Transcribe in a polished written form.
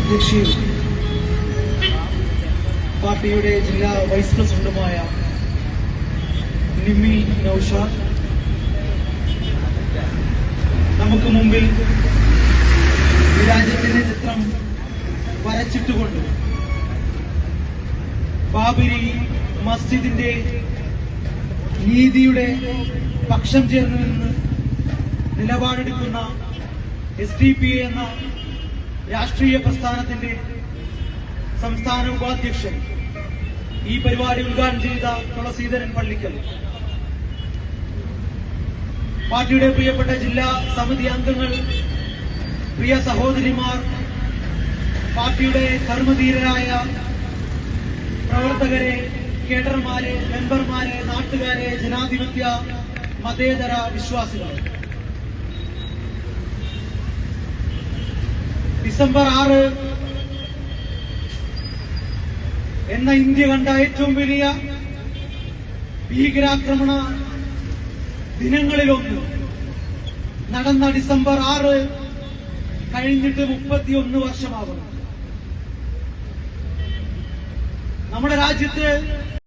അധ്യക്ഷയും പാർട്ടിയുടെ ജില്ലാ വൈസ് പ്രസിഡന്റുമായ നിമ്മി നൌഷാദ്, നമുക്ക് മുമ്പിൽ ഈ രാജ്യത്തിന്റെ ചിത്രം വരച്ചിട്ടുകൊണ്ട് ബാബരി മസ്ജിദിന്റെ നീതിയുടെ പക്ഷം ചേർന്ന് നിന്ന് നിലപാടെടുക്കുന്ന SDP എന്ന രാഷ്ട്രീയ പ്രസ്ഥാനത്തിന്റെ സംസ്ഥാന ഉപാധ്യക്ഷൻ ഈ പരിപാടി ഉദ്ഘാടനം ചെയ്ത തുളസീധരൻ പള്ളിക്കൽ, പാർട്ടിയുടെ പ്രിയപ്പെട്ട ജില്ലാ സമിതി അംഗങ്ങൾ, പ്രിയ സഹോദരിമാർ, പാർട്ടിയുടെ കർമ്മധീരരായ പ്രവർത്തകരെ, കേഡർമാരെ, മെമ്പർമാരെ, നാട്ടുകാരെ, ജനാധിപത്യ മതേതര വിശ്വാസികൾ, ഡിസംബർ 6 എന്ന ഇന്ത്യ കണ്ട ഏറ്റവും വലിയ ഭീകരാക്രമണ ദിനങ്ങളിലൊന്ന് നടന്ന ഡിസംബർ 6 കഴിഞ്ഞിട്ട് 31 വർഷമാകുന്നു. നമ്മുടെ രാജ്യത്ത്